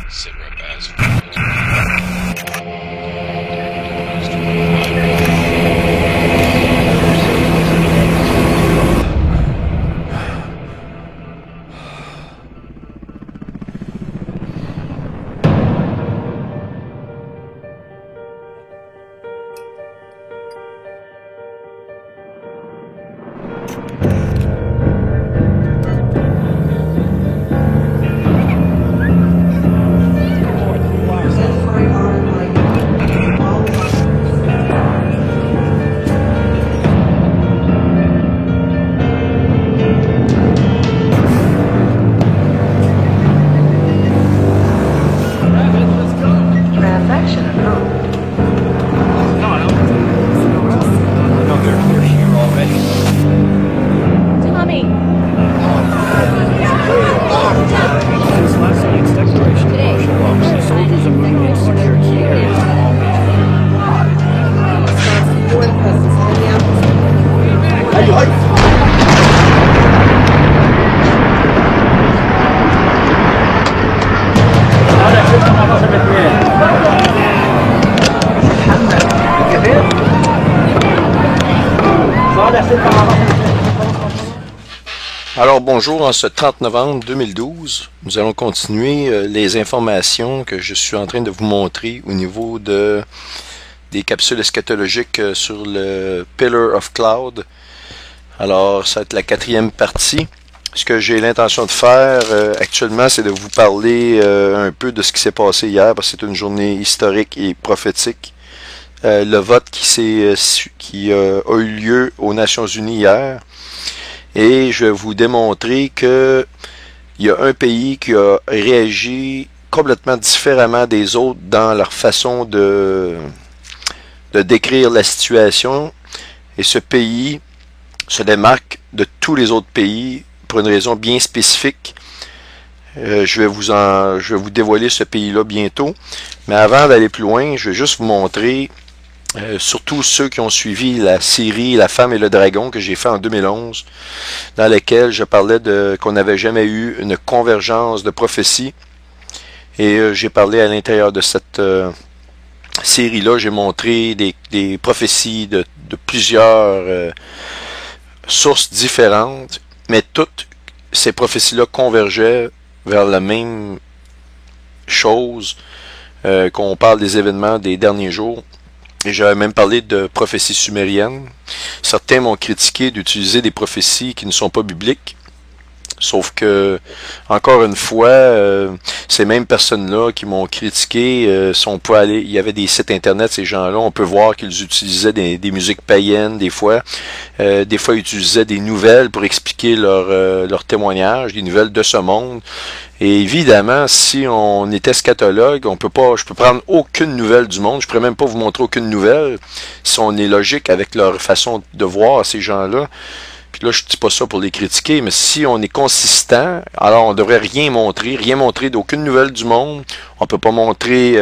Sit rep as Alors bonjour, en ce 30 novembre 2012, nous allons continuer les informations que je suis en train de vous montrer au niveau des capsules eschatologiques sur le Pillar of Cloud. Alors ça va être la 4e partie. Ce que j'ai l'intention de faire actuellement, c'est de vous parler un peu de ce qui s'est passé hier, parce que c'est une journée historique et prophétique. Le vote qui a eu lieu aux Nations Unies hier. Et je vais vous démontrer que il y a un pays qui a réagi complètement différemment des autres dans leur façon de décrire la situation. Et ce pays se démarque de tous les autres pays pour une raison bien spécifique. Je vais vous dévoiler ce pays-là bientôt. Mais avant d'aller plus loin, je vais juste vous montrer, surtout ceux qui ont suivi la série La Femme et le Dragon que j'ai fait en 2011, dans laquelle je parlais qu'on n'avait jamais eu une convergence de prophéties. Et j'ai parlé à l'intérieur de cette série-là, j'ai montré des prophéties de plusieurs sources différentes, mais toutes ces prophéties-là convergeaient vers la même chose, qu'on parle des événements des derniers jours. Et j'avais même parlé de prophéties sumériennes. Certains m'ont critiqué d'utiliser des prophéties qui ne sont pas bibliques. Sauf que, encore une fois, ces mêmes personnes-là qui m'ont critiqué, si on peut aller, il y avait des sites internet, ces gens-là, on peut voir qu'ils utilisaient des musiques païennes des fois. Des fois, ils utilisaient des nouvelles pour expliquer leur témoignage, des nouvelles de ce monde. Et évidemment, si on est eschatologue, je peux prendre aucune nouvelle du monde. Je pourrais même pas vous montrer aucune nouvelle si on est logique avec leur façon de voir ces gens-là. Puis là, je dis pas ça pour les critiquer, mais si on est consistant, alors on devrait rien montrer d'aucune nouvelle du monde. On peut pas montrer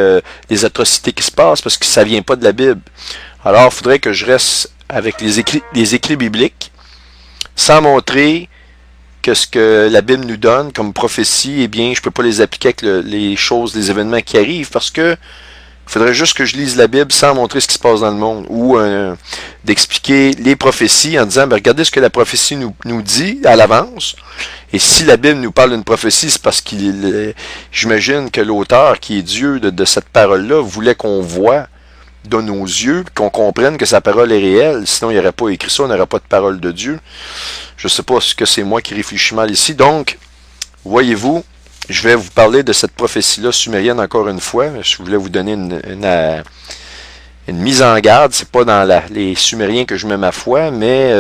les atrocités qui se passent parce que ça vient pas de la Bible. Alors, il faudrait que je reste avec les écrits bibliques, sans montrer que ce que la Bible nous donne comme prophétie, eh bien, je peux pas les appliquer avec les choses, les événements qui arrivent, parce que il faudrait juste que je lise la Bible sans montrer ce qui se passe dans le monde, ou d'expliquer les prophéties en disant, ben, regardez ce que la prophétie nous dit à l'avance. Et si la Bible nous parle d'une prophétie, c'est parce j'imagine que l'auteur, qui est Dieu de cette parole-là, voulait qu'on voit de nos yeux, qu'on comprenne que sa parole est réelle. Sinon, il n'y aurait pas écrit ça, on n'aurait pas de parole de Dieu. Je ne sais pas ce que c'est moi qui réfléchis mal ici. Donc, voyez-vous, je vais vous parler de cette prophétie-là sumérienne encore une fois. Je voulais vous donner une mise en garde. C'est pas dans les Sumériens que je mets ma foi, mais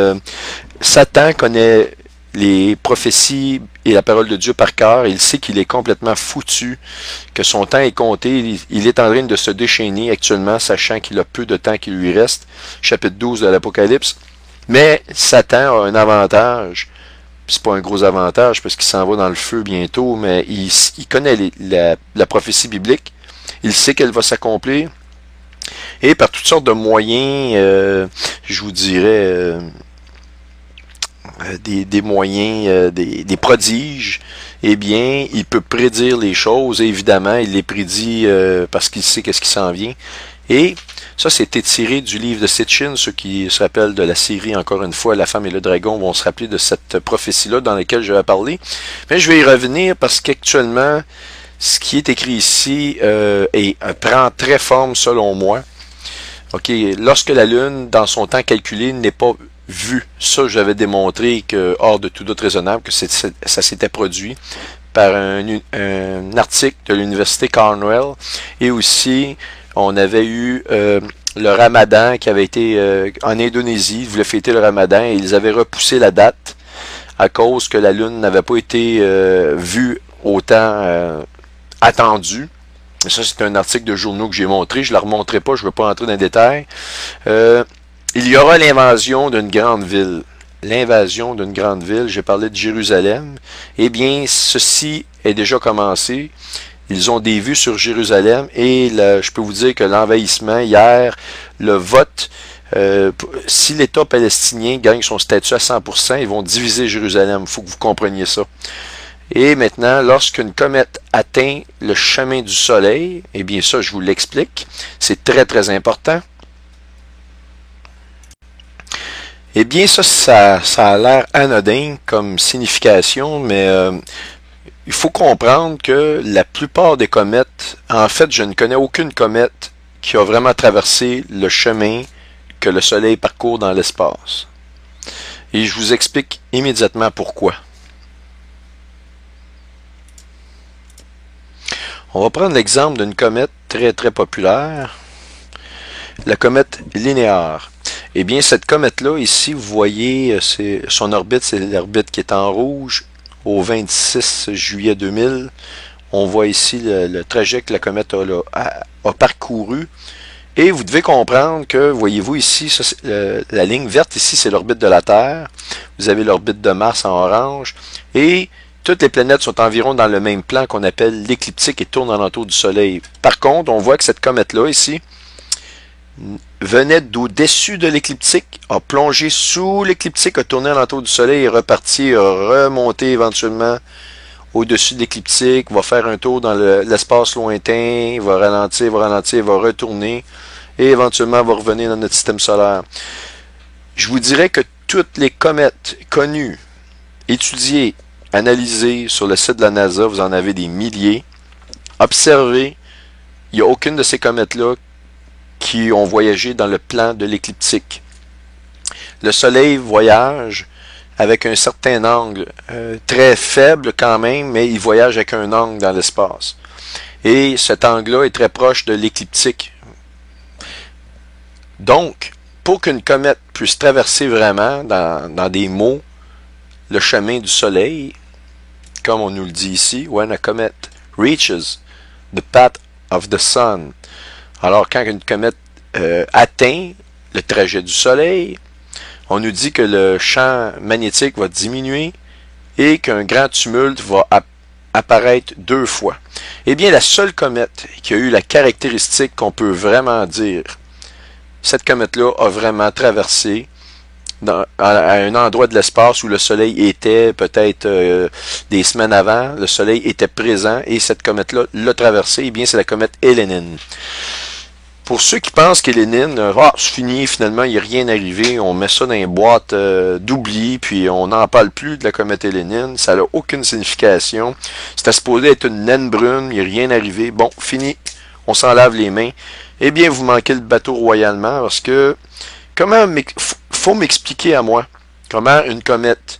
Satan connaît les prophéties et la parole de Dieu par cœur. Il sait qu'il est complètement foutu, que son temps est compté. Il est en train de se déchaîner actuellement, sachant qu'il a peu de temps qui lui reste. Chapitre 12 de l'Apocalypse. Mais Satan a un avantage. C'est pas un gros avantage parce qu'il s'en va dans le feu bientôt, mais il connaît la prophétie biblique. Il sait qu'elle va s'accomplir. Et par toutes sortes de moyens, je vous dirais, des moyens, des prodiges, eh bien, il peut prédire les choses, et évidemment, il les prédit parce qu'il sait qu'est-ce qui s'en vient. Et ça, c'était tiré du livre de Sitchin. Ceux qui se rappellent de la série, encore une fois, La femme et le dragon, vont se rappeler de cette prophétie-là dans laquelle je vais parler. Mais je vais y revenir parce qu'actuellement, ce qui est écrit ici prend très forme selon moi. OK, lorsque la Lune, dans son temps calculé, n'est pas vue, ça j'avais démontré que, hors de tout doute raisonnable, que ça s'était produit par un article de l'université Cornell, et aussi on avait eu le Ramadan qui avait été en Indonésie, ils voulaient fêter le Ramadan et ils avaient repoussé la date à cause que la Lune n'avait pas été vue autant attendue. Ça, c'est un article de journaux que j'ai montré. Je ne la remontrerai pas, je ne veux pas entrer dans les détails. Il y aura l'invasion d'une grande ville. L'invasion d'une grande ville, j'ai parlé de Jérusalem. Eh bien, ceci est déjà commencé. Ils ont des vues sur Jérusalem et je peux vous dire que l'envahissement hier, le vote, si l'État palestinien gagne son statut à 100%, ils vont diviser Jérusalem. Il faut que vous compreniez ça. Et maintenant, lorsqu'une comète atteint le chemin du Soleil, eh bien ça, je vous l'explique, c'est très très important. Eh bien ça a l'air anodin comme signification, mais il faut comprendre que la plupart des comètes, en fait, je ne connais aucune comète qui a vraiment traversé le chemin que le Soleil parcourt dans l'espace. Et je vous explique immédiatement pourquoi. On va prendre l'exemple d'une comète très très populaire, la comète Linéaire. Eh bien, cette comète-là, ici, vous voyez, son orbite, c'est l'orbite qui est en rouge, au 26 juillet 2000. On voit ici le trajet que la comète a parcouru. Et vous devez comprendre que, voyez-vous ici, ça, la ligne verte ici, c'est l'orbite de la Terre. Vous avez l'orbite de Mars en orange. Et toutes les planètes sont environ dans le même plan qu'on appelle l'écliptique et tournent alentour du Soleil. Par contre, on voit que cette comète-là, ici, venait d'au-dessus de l'écliptique, a plongé sous l'écliptique, a tourné alentour du Soleil, est reparti, a remonté éventuellement au-dessus de l'écliptique, va faire un tour dans l'espace lointain, va ralentir, va retourner, et éventuellement va revenir dans notre système solaire. Je vous dirais que toutes les comètes connues, étudiées, analysées sur le site de la NASA, vous en avez des milliers, observez, il n'y a aucune de ces comètes-là qui ont voyagé dans le plan de l'écliptique. Le Soleil voyage avec un certain angle, très faible quand même, mais il voyage avec un angle dans l'espace. Et cet angle-là est très proche de l'écliptique. Donc, pour qu'une comète puisse traverser vraiment, dans des mots, le chemin du Soleil, comme on nous le dit ici, when a comet reaches the path of the sun. Alors, quand une comète atteint le trajet du Soleil, on nous dit que le champ magnétique va diminuer et qu'un grand tumulte va apparaître 2 fois. Eh bien, la seule comète qui a eu la caractéristique qu'on peut vraiment dire, cette comète-là a vraiment traversé à un endroit de l'espace où le Soleil était peut-être des semaines avant, le Soleil était présent et cette comète-là l'a traversé, eh bien c'est la comète Hélénine. Pour ceux qui pensent qu'Hélénine, c'est fini, finalement, il n'y a rien arrivé, on met ça dans une boîte d'oubli, puis on n'en parle plus de la comète Hélénine, ça n'a aucune signification. C'était supposé être une naine brune, il n'y a rien arrivé, bon, fini, on s'en lave les mains. Eh bien, vous manquez le bateau royalement, parce que, faut m'expliquer à moi, comment une comète,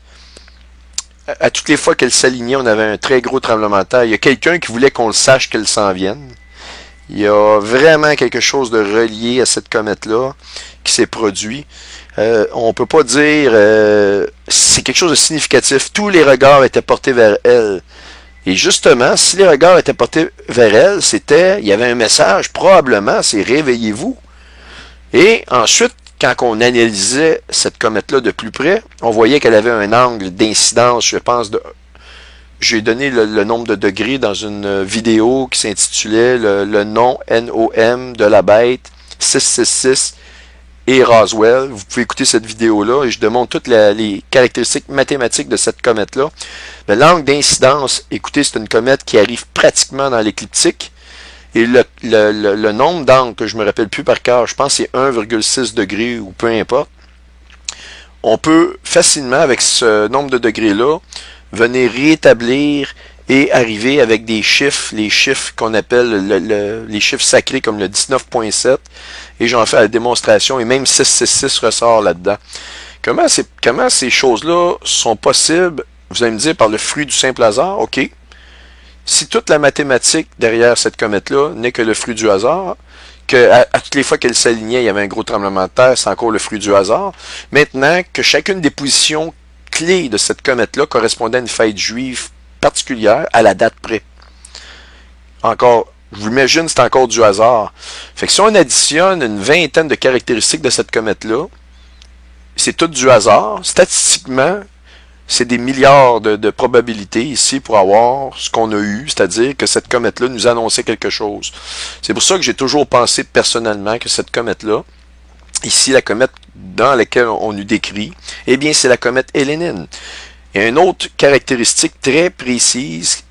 à toutes les fois qu'elle s'alignait, on avait un très gros tremblement de terre, il y a quelqu'un qui voulait qu'on le sache qu'elle s'en vienne. Il y a vraiment quelque chose de relié à cette comète-là qui s'est produit. On peut pas dire c'est quelque chose de significatif. Tous les regards étaient portés vers elle. Et justement, si les regards étaient portés vers elle, il y avait un message, probablement, c'est réveillez-vous. Et ensuite, quand on analysait cette comète-là de plus près, on voyait qu'elle avait un angle d'incidence, je pense, j'ai donné le nombre de degrés dans une vidéo qui s'intitulait le nom NOM de la bête 666 et Roswell. Vous pouvez écouter cette vidéo-là et je démontre toutes les caractéristiques mathématiques de cette comète-là. L'angle d'incidence, écoutez, c'est une comète qui arrive pratiquement dans l'écliptique. Et le nombre d'angles, que je me rappelle plus par cœur, je pense que c'est 1,6 degrés ou peu importe. On peut facilement, avec ce nombre de degrés-là, venir rétablir et arriver avec des chiffres, les chiffres qu'on appelle les chiffres sacrés comme le 19.7. Et j'en fais la démonstration et même 666 ressort là-dedans. Comment ces choses-là sont possibles? Vous allez me dire par le fruit du simple hasard, ok. Si toute la mathématique derrière cette comète-là n'est que le fruit du hasard, que à toutes les fois qu'elle s'alignait, il y avait un gros tremblement de terre, c'est encore le fruit du hasard. Maintenant que chacune des positions clés de cette comète-là correspondait à une fête juive particulière à la date près. Encore, je vous imagine, c'est encore du hasard. Fait que si on additionne une vingtaine de caractéristiques de cette comète-là, c'est tout du hasard. Statistiquement, c'est des milliards de probabilités ici pour avoir ce qu'on a eu, c'est-à-dire que cette comète-là nous annonçait quelque chose. C'est pour ça que j'ai toujours pensé personnellement que cette comète-là, ici la comète dans laquelle on nous décrit, eh bien c'est la comète Hélénine. Il y a une autre caractéristique très précise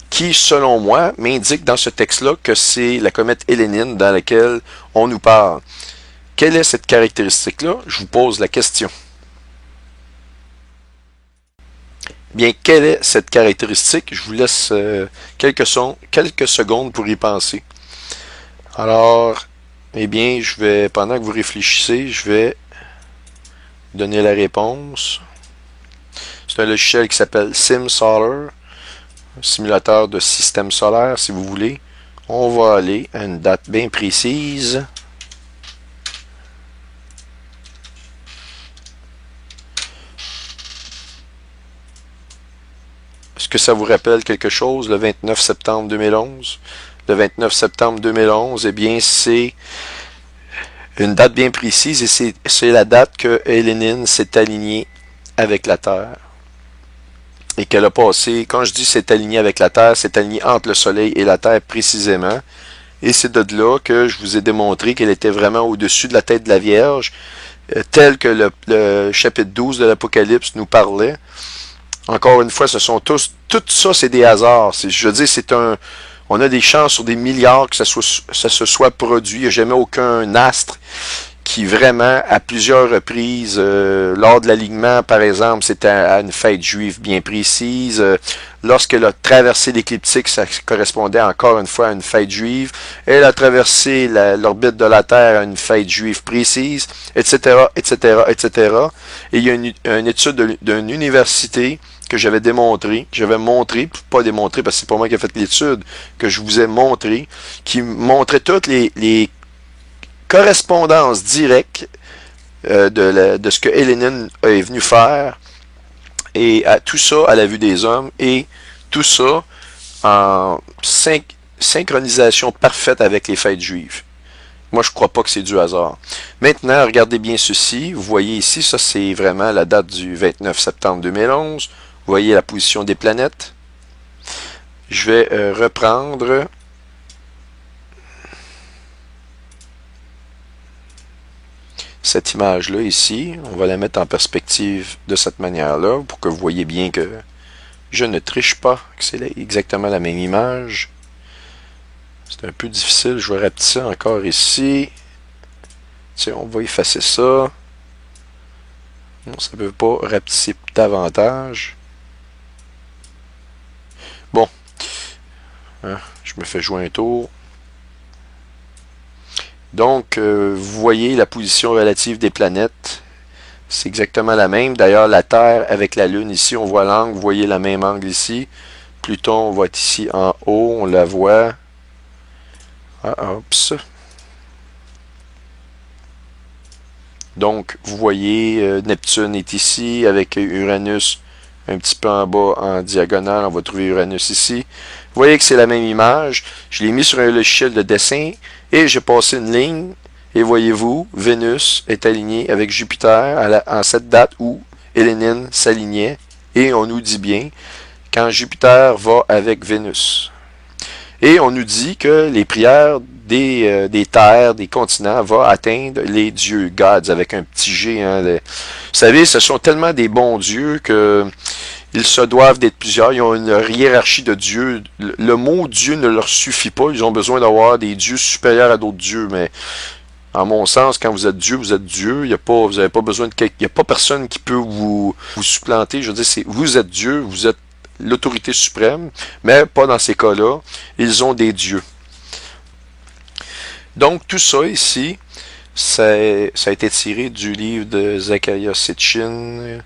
qui, selon moi, m'indique dans ce texte-là que c'est la comète Hélénine dans laquelle on nous parle. Quelle est cette caractéristique-là? Je vous pose la question. Bien, quelle est cette caractéristique? Je vous laisse quelques secondes pour y penser. Alors, eh bien, pendant que vous réfléchissez, je vais donner la réponse. C'est un logiciel qui s'appelle SimSolar, un simulateur de système solaire, si vous voulez. On va aller à une date bien précise. Est-ce que ça vous rappelle quelque chose, le 29 septembre 2011? Le 29 septembre 2011, eh bien, c'est une date bien précise et c'est la date que Hélénine s'est alignée avec la Terre. Et qu'elle a passé, quand je dis s'est alignée avec la Terre, c'est aligné entre le Soleil et la Terre précisément. Et c'est de là que je vous ai démontré qu'elle était vraiment au-dessus de la tête de la Vierge, tel que le chapitre 12 de l'Apocalypse nous parlait. Encore une fois, tout ça, c'est des hasards. Je veux dire, on a des chances sur des milliards que ça se soit produit. Il n'y a jamais aucun astre qui vraiment, à plusieurs reprises, lors de l'alignement, par exemple, c'était à une fête juive bien précise. Lorsqu'elle a traversé l'écliptique, ça correspondait encore une fois à une fête juive. Elle a traversé l'orbite de la Terre à une fête juive précise, etc., etc., etc. Et il y a une étude d'une université que j'avais montré, pas démontré parce que c'est pas moi qui ai fait l'étude, que je vous ai montré, qui montrait toutes les correspondances directes de ce que Hélénine est venue faire, et tout ça à la vue des hommes, et tout ça en synchronisation parfaite avec les fêtes juives. Moi, je ne crois pas que c'est du hasard. Maintenant, regardez bien ceci. Vous voyez ici, ça c'est vraiment la date du 29 septembre 2011. Vous voyez la position des planètes. Je vais reprendre cette image-là ici. On va la mettre en perspective de cette manière-là pour que vous voyez bien que je ne triche pas, que c'est exactement la même image. C'est un peu difficile. Je vais rapetisser encore ici. Tiens, on va effacer ça. Non, ça ne veut pas rapetisser davantage. Bon, je me fais jouer un tour. Donc, vous voyez la position relative des planètes. C'est exactement la même. D'ailleurs, la Terre avec la Lune ici, on voit l'angle. Vous voyez la même angle ici. Pluton, on voit ici en haut. On la voit. Ah, oups. Donc, vous voyez, Neptune est ici avec Uranus un petit peu en bas en diagonale. On va trouver Uranus ici. Vous voyez que c'est la même image. Je l'ai mis sur un logiciel de dessin et j'ai passé une ligne. Et voyez-vous, Vénus est alignée avec Jupiter en cette date où Hélénine s'alignait. Et on nous dit bien, quand Jupiter va avec Vénus. Et on nous dit que les prières des terres, des continents, vont atteindre les dieux, gods, avec un petit G. Hein, vous savez, ce sont tellement des bons dieux que ils se doivent d'être plusieurs. Ils ont une hiérarchie de dieux. Le mot Dieu ne leur suffit pas. Ils ont besoin d'avoir des dieux supérieurs à d'autres dieux. Mais en mon sens, quand vous êtes Dieu, vous êtes Dieu. Vous n'avez pas besoin de il n'y a pas personne qui peut vous supplanter. Je veux dire, vous êtes Dieu, vous êtes l'autorité suprême, mais pas dans ces cas-là. Ils ont des dieux. Donc, tout ça ici, ça a été tiré du livre de Zecharia Sitchin,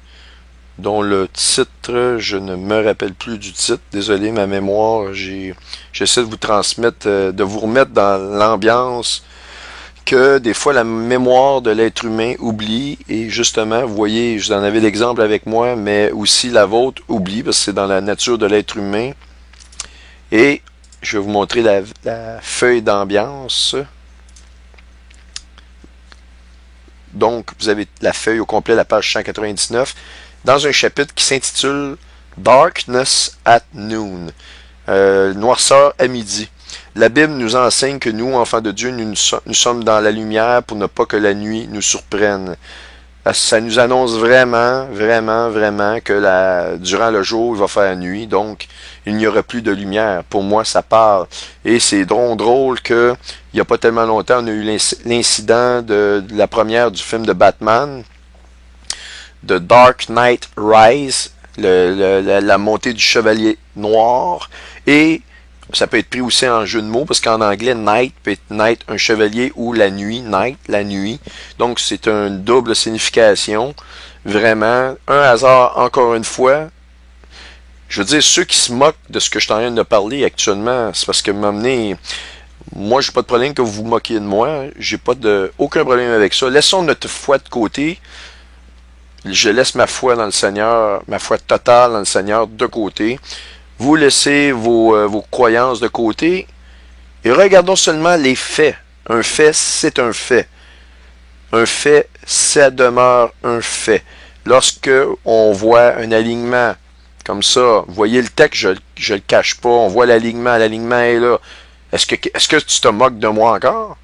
dont le titre, je ne me rappelle plus du titre. Désolé, ma mémoire, j'essaie de vous transmettre, de vous remettre dans l'ambiance que des fois la mémoire de l'être humain oublie, et justement, vous voyez, vous en avez l'exemple avec moi, mais aussi la vôtre oublie, parce que c'est dans la nature de l'être humain. Et je vais vous montrer la feuille d'ambiance. Donc, vous avez la feuille au complet, la page 199, dans un chapitre qui s'intitule Darkness at Noon, noirceur à midi. La Bible nous enseigne que nous, enfants de Dieu, nous sommes dans la lumière pour ne pas que la nuit nous surprenne. Ça nous annonce vraiment, vraiment, vraiment que durant le jour, il va faire nuit, donc il n'y aura plus de lumière. Pour moi, ça parle. Et c'est drôle que il n'y a pas tellement longtemps, on a eu l'incident de la première du film de Batman, de Dark Knight Rise, la montée du chevalier noir, et ça peut être pris aussi en jeu de mots, parce qu'en anglais, night peut être night, un chevalier, ou la nuit, night, la nuit. Donc, c'est une double signification. Vraiment, un hasard, encore une fois. Je veux dire, ceux qui se moquent de ce que je suis en train de parler actuellement, c'est parce que m'amener... Moi, j'ai pas de problème que vous vous moquiez de moi. J'ai pas aucun problème avec ça. Laissons notre foi de côté. Je laisse ma foi dans le Seigneur, ma foi totale dans le Seigneur de côté. Vous laissez vos croyances de côté et regardons seulement les faits. Un fait, c'est un fait. Un fait, ça demeure un fait. Lorsque on voit un alignement comme ça, vous voyez le texte, je le cache pas, on voit l'alignement est là. Est-ce que tu te moques de moi encore?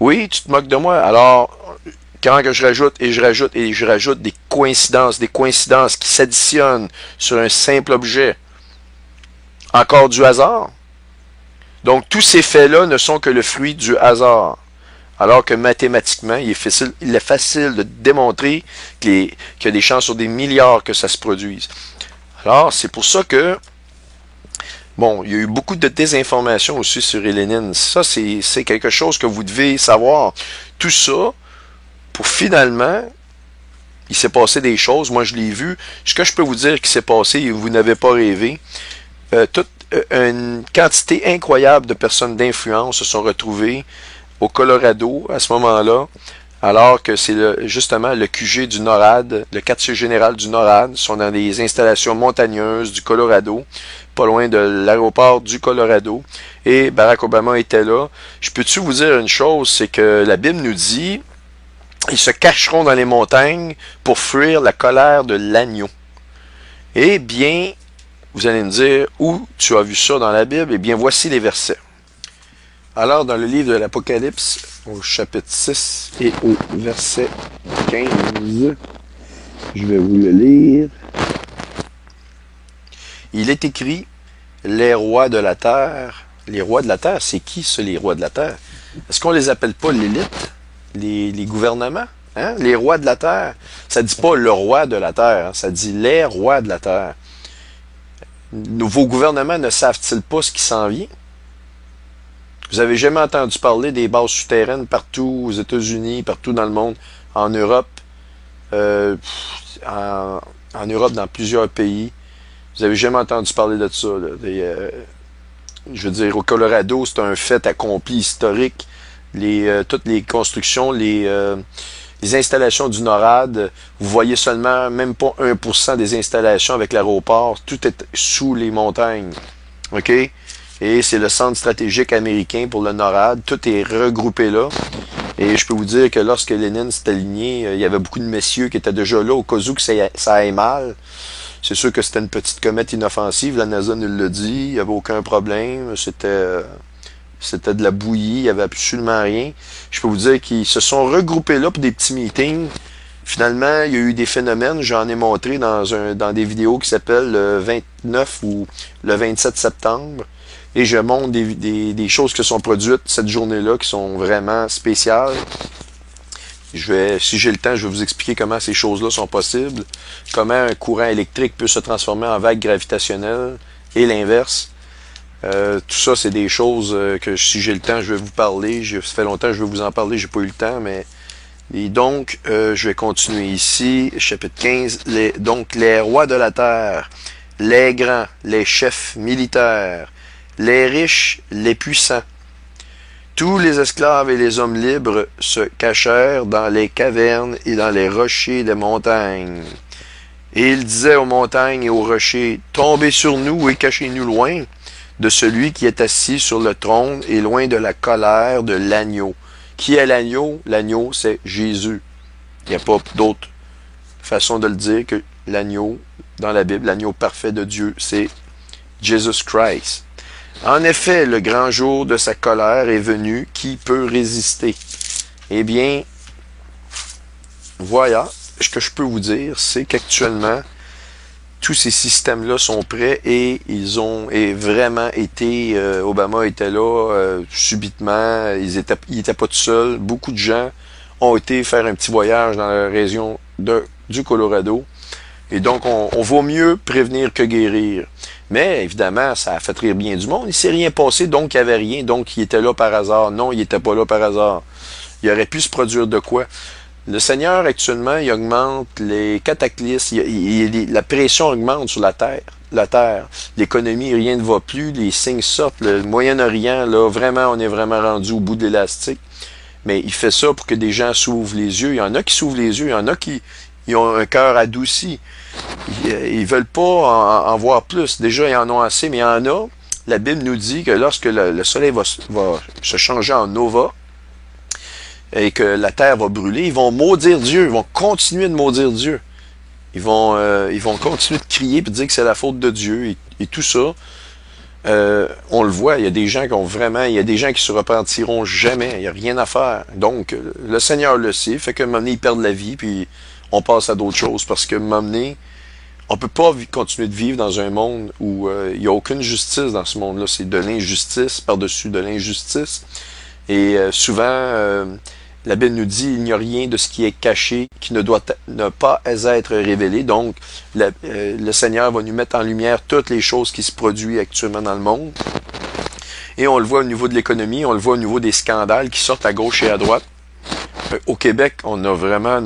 Oui, tu te moques de moi. Alors, quand que je rajoute et je rajoute et je rajoute des coïncidences qui s'additionnent sur un simple objet, encore du hasard. Donc, tous ces faits-là ne sont que le fruit du hasard. Alors que mathématiquement, il est facile de démontrer qu'il y a des chances sur des milliards que ça se produise. Alors, c'est pour ça que, bon, il y a eu beaucoup de désinformation aussi sur Lénine. Ça, c'est quelque chose que vous devez savoir. Tout ça, pour finalement, il s'est passé des choses. Moi, je l'ai vu. Ce que je peux vous dire qui s'est passé, vous n'avez pas rêvé. Une quantité incroyable de personnes d'influence se sont retrouvées au Colorado à ce moment-là, alors que c'est justement le QG du NORAD, le quartier général du NORAD, sont dans des installations montagneuses du Colorado, pas loin de l'aéroport du Colorado, et Barack Obama était là. Je peux-tu vous dire une chose, c'est que la Bible nous dit, ils se cacheront dans les montagnes pour fuir la colère de l'agneau. Eh bien, vous allez me dire, où tu as vu ça dans la Bible? Eh bien, voici les versets. Alors, dans le livre de l'Apocalypse, au chapitre 6 et au verset 15, je vais vous le lire. Il est écrit, les rois de la terre. Les rois de la terre, c'est qui, ça, les rois de la terre? Est-ce qu'on les appelle pas l'élite? Les gouvernements? Hein? Les rois de la terre. Ça dit pas le roi de la terre, hein? Ça dit les rois de la terre. Vos gouvernements ne savent-ils pas ce qui s'en vient? Vous avez jamais entendu parler des bases souterraines partout aux États-Unis, partout dans le monde, en Europe, en Europe, dans plusieurs pays. Vous avez jamais entendu parler de ça. Là. Je veux dire, au Colorado, c'est un fait accompli historique. Toutes les constructions, les installations du NORAD, vous voyez seulement même pas 1% des installations avec l'aéroport. Tout est sous les montagnes. OK? Et c'est le centre stratégique américain pour le NORAD. Tout est regroupé là. Et je peux vous dire que lorsque Lénine s'est aligné, il y avait beaucoup de messieurs qui étaient déjà là au cas où que ça aille mal. C'est sûr que c'était une petite comète inoffensive, la NASA nous l'a dit, il n'y avait aucun problème, c'était de la bouillie, il n'y avait absolument rien. Je peux vous dire qu'ils se sont regroupés là pour des petits meetings. Finalement, il y a eu des phénomènes, j'en ai montré dans des vidéos qui s'appellent le 29 ou le 27 septembre. Et je montre des choses qui se sont produites cette journée-là qui sont vraiment spéciales. Si j'ai le temps, je vais vous expliquer comment ces choses-là sont possibles, comment un courant électrique peut se transformer en vague gravitationnelle et l'inverse. Tout ça, c'est des choses que si j'ai le temps, je vais vous parler. Ça fait longtemps que je vais vous en parler, j'ai pas eu le temps, mais... Et donc, je vais continuer ici, chapitre 15. Donc, les rois de la terre, les grands, les chefs militaires, les riches, les puissants, tous les esclaves et les hommes libres se cachèrent dans les cavernes et dans les rochers des montagnes. Et il disait aux montagnes et aux rochers, tombez sur nous et cachez-nous loin de celui qui est assis sur le trône et loin de la colère de l'agneau. Qui est l'agneau? L'agneau, c'est Jésus. Il n'y a pas d'autre façon de le dire que l'agneau dans la Bible, l'agneau parfait de Dieu, c'est Jesus Christ. En effet, le grand jour de sa colère est venu. Qui peut résister? Eh bien, voilà, ce que je peux vous dire, c'est qu'actuellement, tous ces systèmes-là sont prêts et ils ont vraiment été, Obama était là subitement, il était pas tout seul. Beaucoup de gens ont été faire un petit voyage dans la région du Colorado. Et donc, on vaut mieux prévenir que guérir. Mais, évidemment, ça a fait rire bien du monde. Il s'est rien passé, donc il n'y avait rien. Donc, il était là par hasard. Non, il n'était pas là par hasard. Il aurait pu se produire de quoi? Le Seigneur, actuellement, il augmente les cataclysmes. La pression augmente sur la Terre. L'économie, rien ne va plus. Les signes sortent. Le Moyen-Orient, là, vraiment, on est vraiment rendu au bout de l'élastique. Mais il fait ça pour que des gens s'ouvrent les yeux. Il y en a qui s'ouvrent les yeux. Il y en a qui ont un cœur adouci. Ils veulent pas en voir plus. Déjà, ils en ont assez, mais il y en a. La Bible nous dit que lorsque le soleil va se changer en nova et que la terre va brûler, ils vont maudire Dieu. Ils vont continuer de maudire Dieu. Ils vont continuer de crier et de dire que c'est la faute de Dieu et tout ça. On le voit, il y a des gens il y a des gens qui se repentiront jamais. Il n'y a rien à faire. Donc, le Seigneur le sait, fait que un moment donné, ils perdent la vie, puis on passe à d'autres choses parce que un moment donné, on peut pas continuer de vivre dans un monde où il n'y a aucune justice dans ce monde-là. C'est de l'injustice par-dessus de l'injustice. Et souvent, la Bible nous dit il n'y a rien de ce qui est caché qui ne doit ne pas être révélé. Donc, le Seigneur va nous mettre en lumière toutes les choses qui se produisent actuellement dans le monde. Et on le voit au niveau de l'économie, on le voit au niveau des scandales qui sortent à gauche et à droite. Au Québec, on a vraiment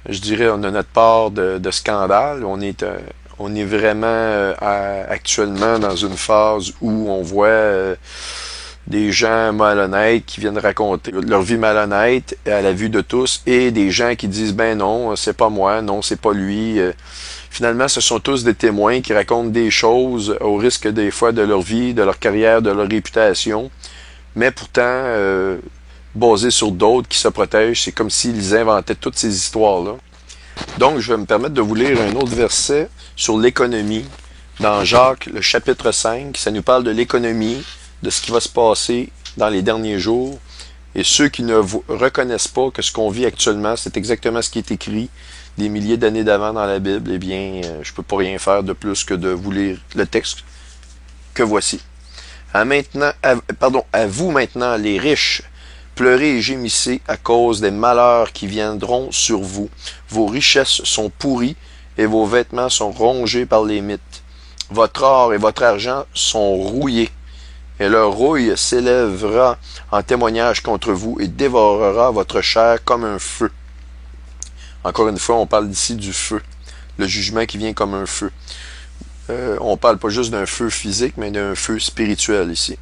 je dirais, on a notre part de scandale. On est vraiment actuellement dans une phase où on voit des gens malhonnêtes qui viennent raconter leur vie malhonnête à la vue de tous et des gens qui disent ben non, c'est pas moi, non, c'est pas lui. Finalement, ce sont tous des témoins qui racontent des choses au risque des fois de leur vie, de leur carrière, de leur réputation, mais pourtant basés sur d'autres qui se protègent. C'est comme s'ils inventaient toutes ces histoires-là. Donc, je vais me permettre de vous lire un autre verset sur l'économie dans Jacques, le chapitre 5. Ça nous parle de l'économie, de ce qui va se passer dans les derniers jours. Et ceux qui ne reconnaissent pas que ce qu'on vit actuellement, c'est exactement ce qui est écrit des milliers d'années d'avant dans la Bible, eh bien, je peux pas rien faire de plus que de vous lire le texte que voici. À vous maintenant, les riches, pleurez et gémissez à cause des malheurs qui viendront sur vous. Vos richesses sont pourries et vos vêtements sont rongés par les mites. Votre or et votre argent sont rouillés. Et leur rouille s'élèvera en témoignage contre vous et dévorera votre chair comme un feu. Encore une fois, on parle ici du feu. Le jugement qui vient comme un feu. On parle pas juste d'un feu physique, mais d'un feu spirituel ici.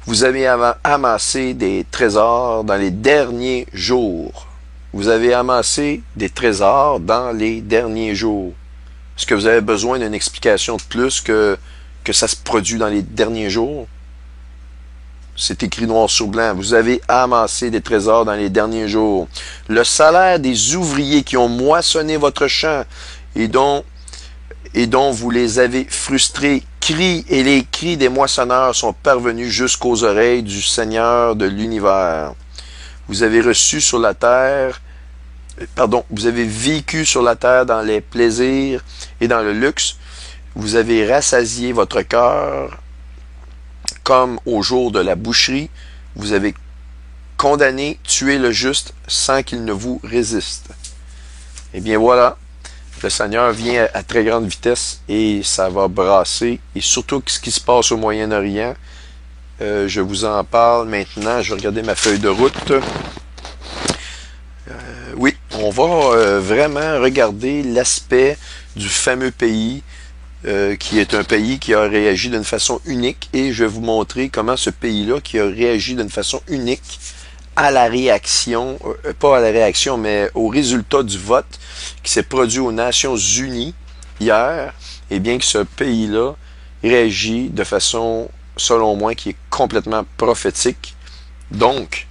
Vous avez amassé des trésors dans les derniers jours. Vous avez amassé des trésors dans les derniers jours. Est-ce que vous avez besoin d'une explication de plus que ça se produit dans les derniers jours? C'est écrit noir sur blanc. Vous avez amassé des trésors dans les derniers jours. Le salaire des ouvriers qui ont moissonné votre champ et dont et dont vous les avez frustrés. Cris et les cris des moissonneurs sont parvenus jusqu'aux oreilles du Seigneur de l'univers. Vous avez reçu sur la terre, vous avez vécu sur la terre dans les plaisirs et dans le luxe. Vous avez rassasié votre cœur comme au jour de la boucherie. Vous avez condamné, tué le juste sans qu'il ne vous résiste. Eh bien voilà, le Seigneur vient à très grande vitesse et ça va brasser. Et surtout ce qui se passe au Moyen-Orient, je vous en parle maintenant. Je vais regarder ma feuille de route. Oui, on va vraiment regarder l'aspect du fameux pays qui est un pays qui a réagi d'une façon unique et je vais vous montrer comment ce pays-là qui a réagi d'une façon unique à la réaction, pas à la réaction, mais au résultat du vote qui s'est produit aux Nations Unies hier, et bien que ce pays-là réagit de façon, selon moi, qui est complètement prophétique. Donc,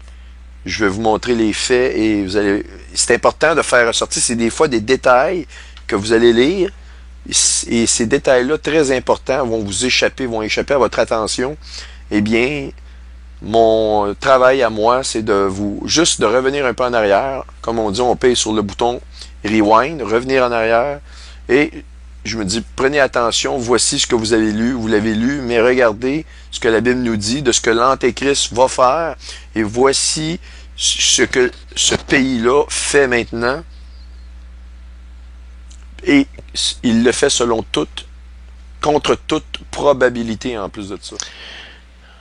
je vais vous montrer les faits et vous allez. C'est important de faire ressortir, c'est des fois des détails que vous allez lire, et ces détails-là, très importants, vont échapper à votre attention. Eh bien, mon travail à moi, c'est de revenir un peu en arrière. Comme on dit, on paye sur le bouton rewind, revenir en arrière. Et je me dis, prenez attention, voici ce que vous avez lu, vous l'avez lu, mais regardez ce que la Bible nous dit de ce que l'Antéchrist va faire. Et voici ce que ce pays-là fait maintenant. Et il le fait contre toute probabilité en plus de ça.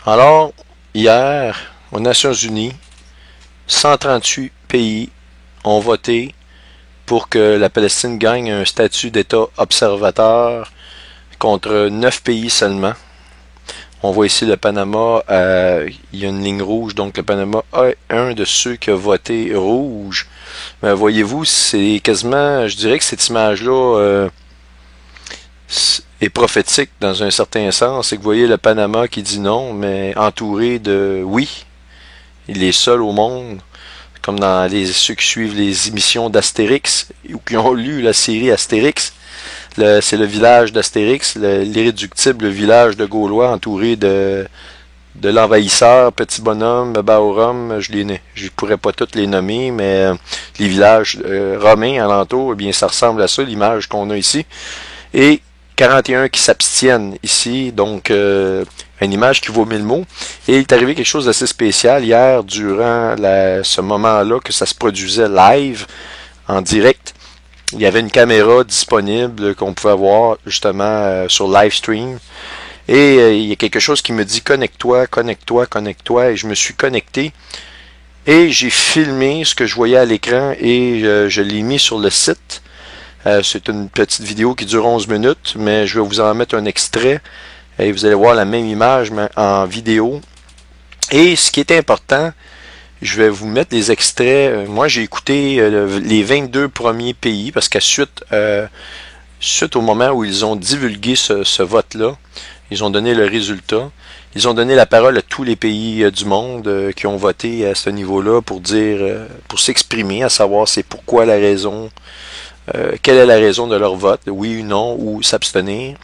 Alors, hier, aux Nations Unies, 138 pays ont voté pour que la Palestine gagne un statut d'État observateur contre 9 pays seulement. On voit ici le Panama, il y a une ligne rouge, donc le Panama est un de ceux qui a voté rouge. Mais voyez-vous, c'est quasiment, je dirais que cette image-là est prophétique dans un certain sens. C'est que vous voyez le Panama qui dit non, mais entouré de oui. Il est seul au monde, comme dans ceux qui suivent les émissions d'Astérix, ou qui ont lu la série Astérix. C'est le village d'Astérix, l'irréductible village de Gaulois entouré de l'envahisseur, petit bonhomme, Baorum, je ne pourrais pas tous les nommer, mais les villages romains alentours, eh bien ça ressemble à ça, l'image qu'on a ici. Et 41 qui s'abstiennent ici, donc une image qui vaut 1000 mots. Et il est arrivé quelque chose d'assez spécial hier, durant ce moment-là, que ça se produisait live, en direct. Il y avait une caméra disponible qu'on pouvait voir justement sur Livestream. Et il y a quelque chose qui me dit connecte-toi, connecte-toi, connecte-toi. Et je me suis connecté. Et j'ai filmé ce que je voyais à l'écran et je l'ai mis sur le site. C'est une petite vidéo qui dure 11 minutes, mais je vais vous en mettre un extrait. Et vous allez voir la même image, mais en vidéo. Et ce qui est important, je vais vous mettre des extraits. Moi, j'ai écouté les 22 premiers pays, parce qu'à suite au moment où ils ont divulgué ce vote-là, ils ont donné le résultat. Ils ont donné la parole à tous les pays du monde qui ont voté à ce niveau-là pour s'exprimer, à savoir c'est pourquoi la raison, quelle est la raison de leur vote, oui ou non, ou s'abstenir.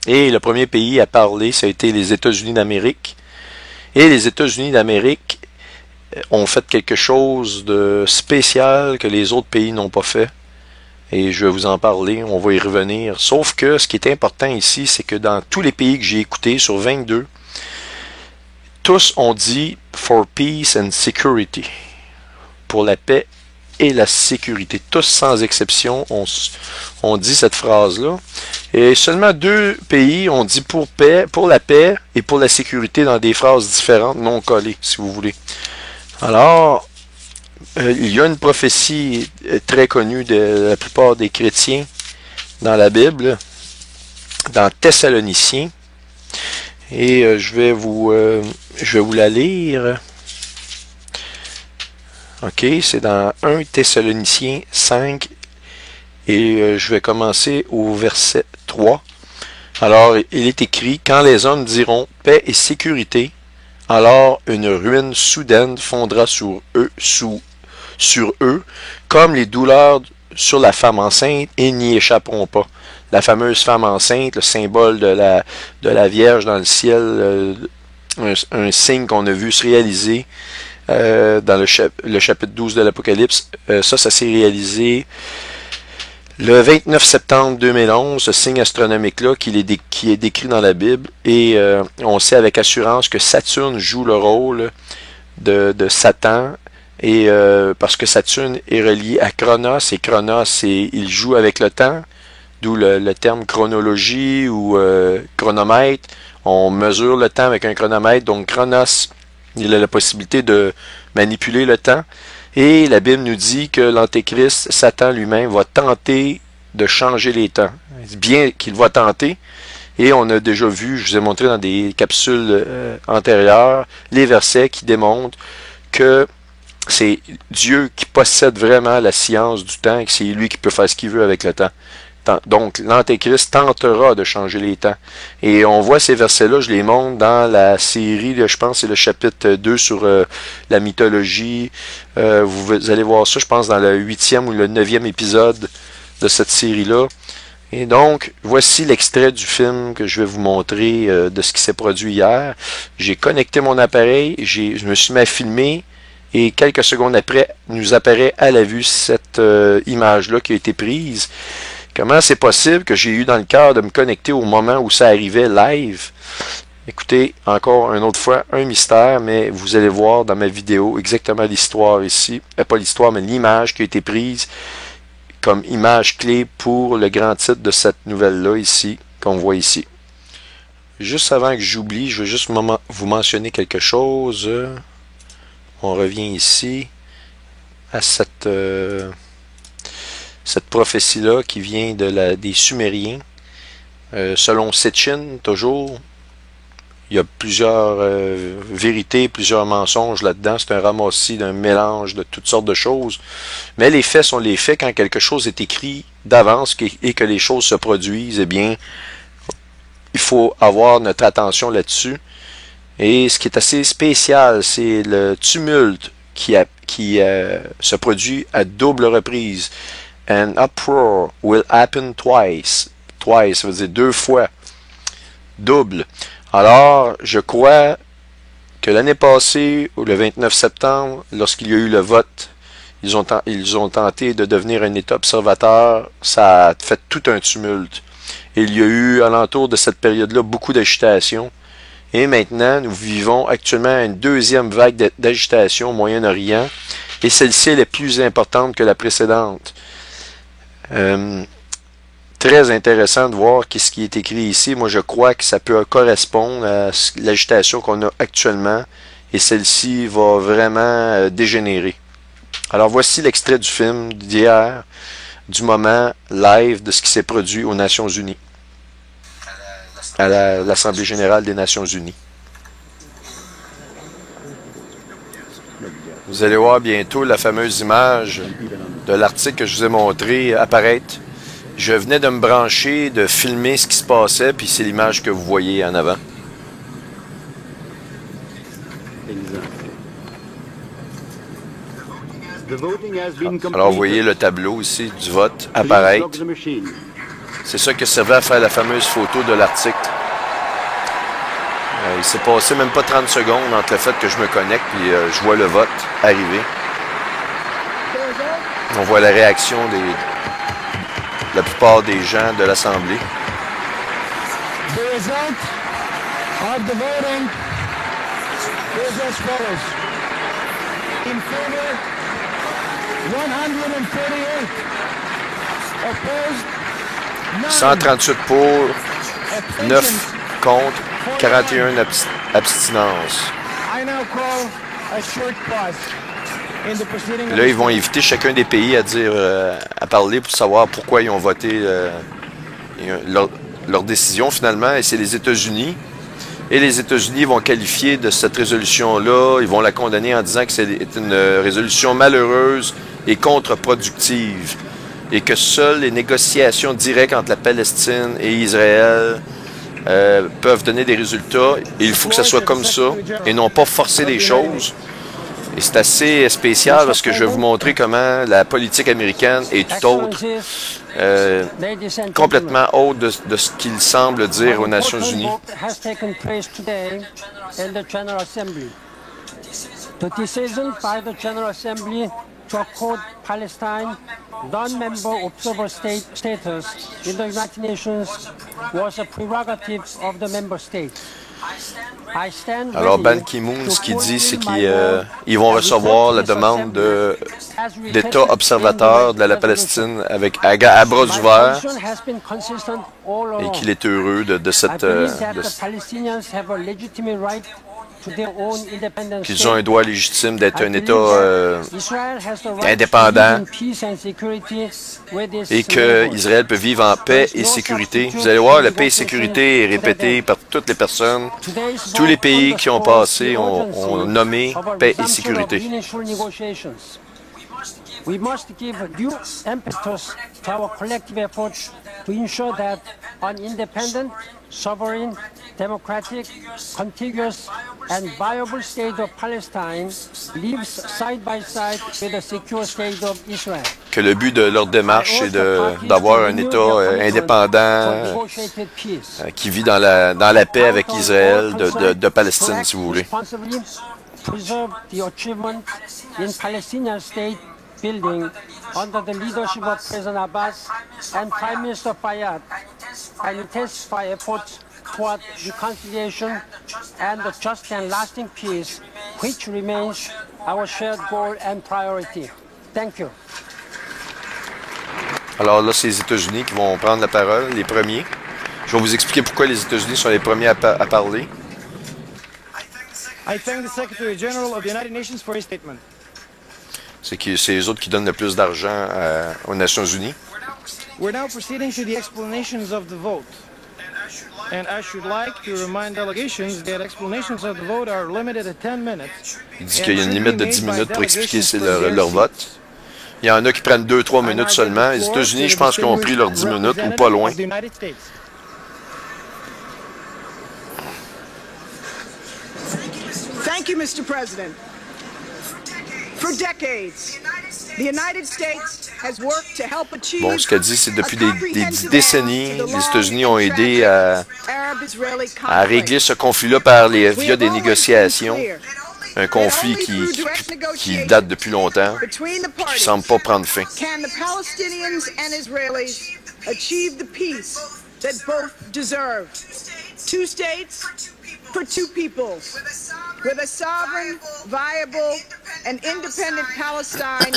Et le premier pays à parler, ça a été les États-Unis d'Amérique. Et les États-Unis d'Amérique ont fait quelque chose de spécial que les autres pays n'ont pas fait. Et je vais vous en parler, on va y revenir. Sauf que ce qui est important ici, c'est que dans tous les pays que j'ai écoutés, sur 22, tous ont dit « for peace and security », pour la paix et la sécurité. Tous, sans exception, ont dit cette phrase-là. Et seulement 2 pays ont dit pour la paix et pour la sécurité dans des phrases différentes, non collées, si vous voulez. Alors, il y a une prophétie très connue de la plupart des chrétiens dans la Bible, dans Thessaloniciens, et je vais vous la lire. Ok, c'est dans 1 Thessaloniciens 5, et je vais commencer au verset 3. Alors, il est écrit, « Quand les hommes diront paix et sécurité, alors une ruine soudaine fondra sur eux, comme les douleurs sur la femme enceinte, et n'y échapperont pas. la fameuse femme enceinte, le symbole de la Vierge dans le ciel, un signe qu'on a vu se réaliser dans le chapitre 12 de l'Apocalypse. Ça s'est réalisé le 29 septembre 2011, ce signe astronomique-là qui est décrit dans la Bible. Et on sait avec assurance que Saturne joue le rôle de Satan. Et parce que Saturne est relié à Chronos, et Chronos, il joue avec le temps, d'où le terme chronologie ou chronomètre. On mesure le temps avec un chronomètre, donc Chronos, il a la possibilité de manipuler le temps. Et la Bible nous dit que l'Antéchrist, Satan lui-même, va tenter de changer les temps. Bien qu'il va tenter, et on a déjà vu, je vous ai montré dans des capsules antérieures, les versets qui démontrent que c'est Dieu qui possède vraiment la science du temps et que c'est lui qui peut faire ce qu'il veut avec le temps. Donc, l'Antéchrist tentera de changer les temps. Et on voit ces versets-là, je les montre dans la série, je pense c'est le chapitre 2 sur la mythologie. Vous allez voir ça, je pense, dans le 8e ou le 9e épisode de cette série-là. Et donc, voici l'extrait du film que je vais vous montrer de ce qui s'est produit hier. J'ai connecté mon appareil, je me suis mis à filmer, et quelques secondes après, nous apparaît à la vue cette image-là qui a été prise. Comment c'est possible que j'ai eu dans le cœur de me connecter au moment où ça arrivait live? Écoutez, encore une autre fois, un mystère, mais vous allez voir dans ma vidéo exactement l'histoire ici. Pas l'histoire, mais l'image qui a été prise comme image clé pour le grand titre de cette nouvelle-là ici, qu'on voit ici. Juste avant que j'oublie, je vais juste vous mentionner quelque chose. On revient ici à cette prophétie-là qui vient des Sumériens. Selon Sitchin, toujours, il y a plusieurs vérités, plusieurs mensonges là-dedans. C'est un ramassis d'un mélange de toutes sortes de choses. Mais les faits sont les faits. Quand quelque chose est écrit d'avance et que les choses se produisent, eh bien, il faut avoir notre attention là-dessus. Et ce qui est assez spécial, c'est le tumulte qui se produit à double reprise. An uproar will happen twice. Twice, ça veut dire deux fois. Double. Alors, je crois que l'année passée, le 29 septembre, lorsqu'il y a eu le vote, ils ont tenté de devenir un État observateur. Ça a fait tout un tumulte. Et il y a eu, alentour de cette période-là, beaucoup d'agitation. Et maintenant, nous vivons actuellement une deuxième vague d'agitation au Moyen-Orient. Et celle-ci, elle est plus importante que la précédente. Très intéressant de voir ce qui est écrit ici. Moi, je crois que ça peut correspondre à l'agitation qu'on a actuellement. Et celle-ci va vraiment dégénérer. Alors, voici l'extrait du film d'hier, du moment live de ce qui s'est produit aux Nations Unies, à l'Assemblée générale des Nations Unies. Vous allez voir bientôt la fameuse image de l'article que je vous ai montré apparaître. Je venais de me brancher, de filmer ce qui se passait, puis c'est l'image que vous voyez en avant. Alors vous voyez le tableau ici du vote apparaître. C'est ça qui servait à faire la fameuse photo de l'article. Il s'est passé même pas 30 secondes entre le fait que je me connecte et je vois le vote arriver. On voit la réaction de la plupart des gens de l'Assemblée. The result of the voting is as follows. In favor, 138. Opposed, 138 pour, 9 contre, 41 abstinences. Là, ils vont inviter chacun des pays à dire, à parler pour savoir pourquoi ils ont voté leur décision finalement. Et c'est les États-Unis. Et les États-Unis vont qualifier de cette résolution-là, ils vont la condamner en disant que c'est une résolution malheureuse et contre-productive. Et que seules les négociations directes entre la Palestine et Israël peuvent donner des résultats. Et il faut que ça soit comme ça et non pas forcer les choses. Et c'est assez spécial parce que je vais vous montrer comment la politique américaine est tout autre. Ladies and complètement autre de ce qu'il semble dire aux Nations Unies. Has taken place today in the General Assembly. The decision by the General Assembly to accord Palestine non-member observer status in the United Nations was a prerogative of the member states. Alors Ban Ki-moon, ce qu'il dit, c'est qu'ils vont recevoir la demande d'État observateur de la Palestine avec à bras ouverts et qu'il est heureux de cette... qu'ils ont un droit légitime d'être un État indépendant et qu'Israël peut vivre en paix et sécurité. Vous allez voir, la paix et sécurité est répétée par toutes les personnes. Tous les pays qui ont passé ont nommé paix et sécurité. We must give due impetus to our collective efforts to ensure that an independent, sovereign, democratic, contiguous, and viable state of Palestine lives side by side with a secure state of Israel. Que le but de leur démarche est d'avoir un État indépendant qui vit dans la paix avec Israël de Palestine, si vous voulez. Preserve the achievement in Palestinian state building under the leadership of President Abbas and Prime Minister Fayyad, and intensify efforts toward reconciliation and the just and lasting peace, which remains our shared goal and priority. Thank you. Alors là, c'est les États-Unis qui vont prendre la parole, les premiers. Je vais vous expliquer pourquoi les États-Unis sont les premiers à parler. I thank the Secretary General of the United Nations for his statement. C'est les autres qui donnent le plus d'argent aux Nations Unies. We're now proceeding to the explanations of the vote. And I should like to remind delegations that explanations of the vote are limited at 10 minutes. Il dit qu'il y a une limite de 10 minutes pour expliquer leur vote. Il y en a qui prennent 2-3 minutes seulement. Les États-Unis, je pense qu'ils ont pris leurs 10 minutes ou pas loin. Thank you, Mr. President. For decades, the United States has worked to help achieve Bon, ce qu'elle dit, c'est depuis des décennies, les États-Unis ont aidé à régler ce conflit-là via des négociations. Un conflit qui date depuis longtemps et qui ne semble pas prendre fin. Can the Palestinians and Israelis achieve the peace that both deserve? Two states for two peoples, with a sovereign, viable, and independent Palestine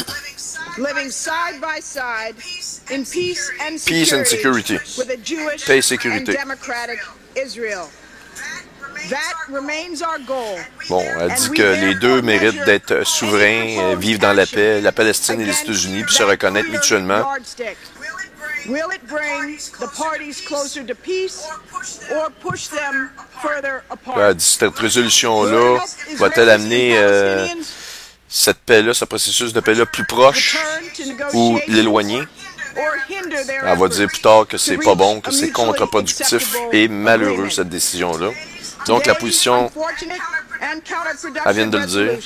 living side by side in peace and security, with a Jewish and democratic Israel. That remains our goal. Bon, elle dit que les deux méritent d'être souverains, vivre dans la paix, la Palestine et les États-Unis, puis se reconnaître mutuellement. Will it bring the parties closer to peace or push them further apart? Elle dit cette résolution-là va-t-elle amener cette paix-là, ce processus de paix-là plus proche ou l'éloigner? Elle va dire plus tard que c'est pas bon, que c'est contre-productif et malheureux cette décision-là. Donc la position, elle vient de le dire,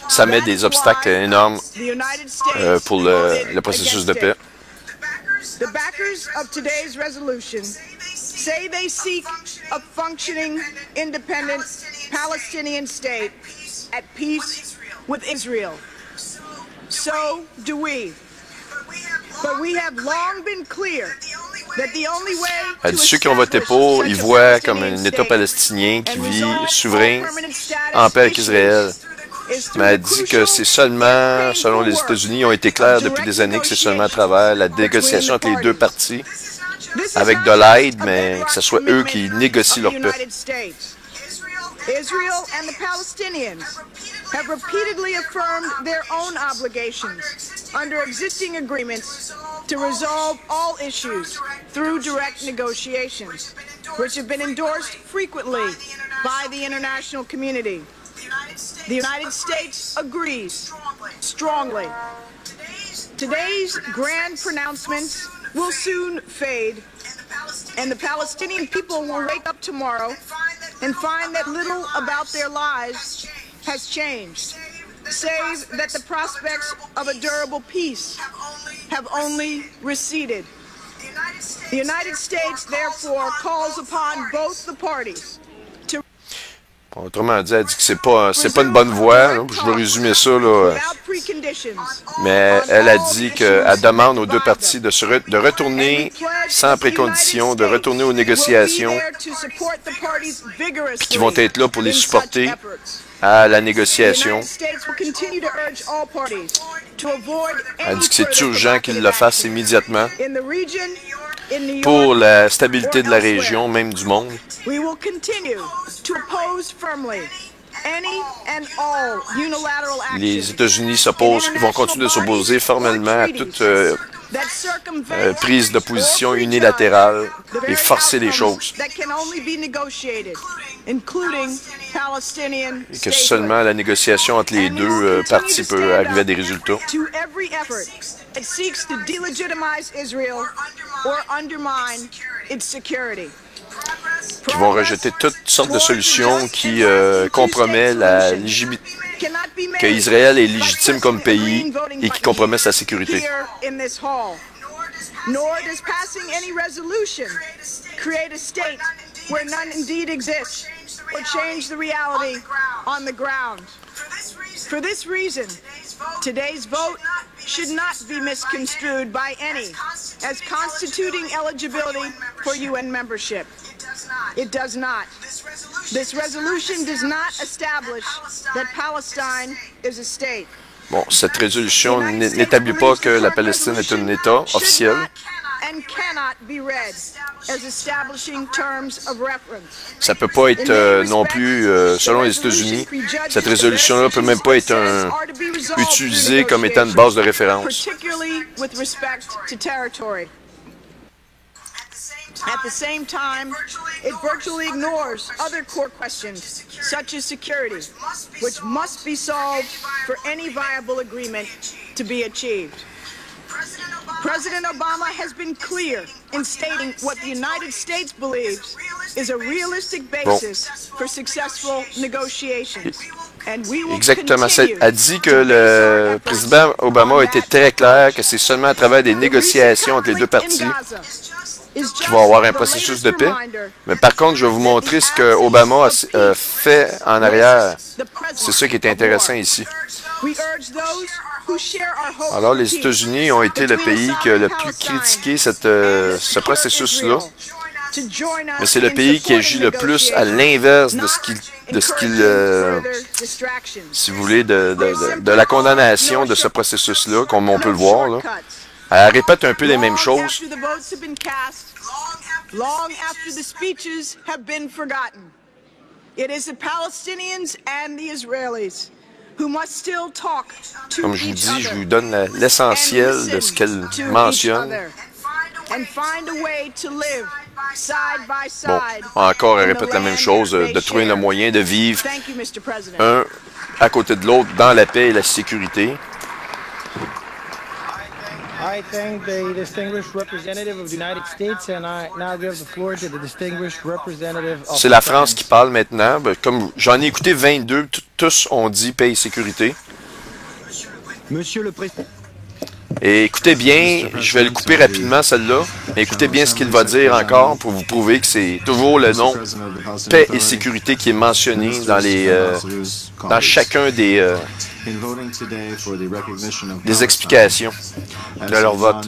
ça met des obstacles énormes pour le processus de paix. The backers of today's resolution say they seek a functioning, independent Palestinian state at peace with Israel. So do we. But we have long been clear that the only way Elle dit ceux qui ont voté pour, ils voient comme un État palestinien qui vit souverain en paix avec Israël. Mais elle dit que c'est seulement, selon les États-Unis, ils ont été clairs depuis des années que c'est seulement à travers la négociation entre les deux parties, avec de l'aide, mais que ce soit eux qui négocient leur paix. Israel and the Palestinians have repeatedly affirmed their own obligations under existing agreements to resolve all issues through direct negotiations, which have been endorsed frequently by the international community. The United States agrees strongly. Today's grand pronouncements will soon fade, and the Palestinian people will wake up tomorrow and find that little about their lives has changed. save that the prospects of a durable peace have only receded. The United States, therefore, calls upon both the parties to Autrement dit, elle dit que c'est pas une bonne voie. Là. Je vais résumer ça, là. Mais elle a dit qu'elle demande aux deux parties de retourner sans précondition, de retourner aux négociations, puis qu'ils vont être là pour les supporter à la négociation. Elle dit que c'est urgent qu'ils le fassent immédiatement pour la stabilité de la région, même du monde. Les États-Unis s'opposent, ils vont continuer de s'opposer formellement à toute prise de position unilatérale et forcer les choses. Et que seulement la négociation entre les deux parties peut arriver à des résultats. Qui vont rejeter toutes sortes de solutions qui compromettent qu'Israël est légitime comme pays et qui compromettent sa sécurité. Nor does passing any resolution create a state where none indeed exists or change the reality on the ground. For this reason, today's vote should not be misconstrued by any as constituting eligibility for UN membership. It does not. This resolution does not establish that Palestine is a state. Bon, cette résolution n'établit pas que la Palestine est un État officiel. Ça ne peut pas être non plus, selon les États-Unis, cette résolution-là ne peut même pas être utilisée comme étant une base de référence. At the same time, it virtually ignores other core questions, such as security, which must be solved for any viable agreement to be achieved. President Obama has been clear in stating what the United States believes is a realistic basis for successful negotiations. Exactement. Elle dit que le président Obama a été très clair que c'est seulement à travers des négociations entre les deux parties qu'il va y avoir un processus de paix. Mais par contre, je vais vous montrer ce que Obama a fait en arrière. C'est ça qui est intéressant ici. Alors, les États-Unis ont été le pays qui a le plus critiqué ce processus-là. Mais c'est le pays qui agit le plus à l'inverse de ce qu'il si vous voulez, de la condamnation de ce processus-là, comme on peut le voir, là. Elle répète un peu les mêmes choses. Long after the speeches have been forgotten, it is the Palestinians and the Israelis who must still talk to Comme je vous dis, je vous donne l'essentiel de ce qu'elle mentionne. Bon, encore, elle répète la même chose, de trouver le moyen de vivre un à côté de l'autre dans la paix et la sécurité. I thank the distinguished representative of the United States, and I now give the floor to the distinguished representative of C'est la France qui parle maintenant. Comme j'en ai écouté 22, tous ont dit paix et sécurité. Monsieur le Président. Et écoutez bien, je vais le couper rapidement celle-là, mais écoutez bien ce qu'il va dire encore pour vous prouver que c'est toujours le nom paix et sécurité qui est mentionné dans chacun des explications de leur vote.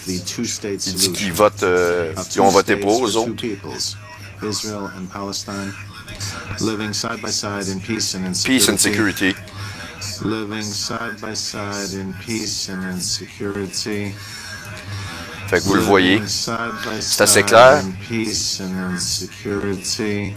Il dit qu'ils votent, qu'ils ont voté pour eux autres. Peace and security. Living side by side in peace and in security. Fait que vous le voyez, c'est assez clair. Peace and in security.